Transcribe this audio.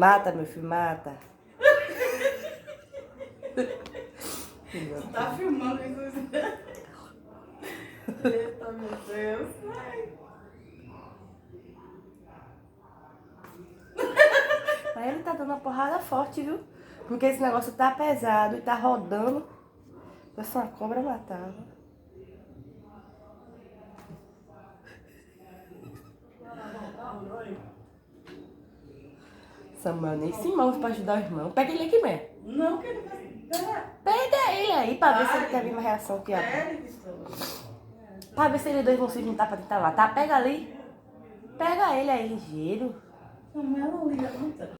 Mata, meu filho, mata. Tá filmando isso? Eita, meu Deus. Mas ele tá dando uma porrada forte, viu? Porque esse negócio tá pesado e tá rodando. Parece uma cobra matava. Samuel nem se move pra ajudar o irmão. Pega ele aqui mesmo. Não, que ele vai... Pega ele aí pra ver se ele tem a mesma reação que a... Pra ver se eles dois vão se juntar pra tentar matar. Pega ali. Pega ele aí, ligeiro. Não, ela liga, não tá.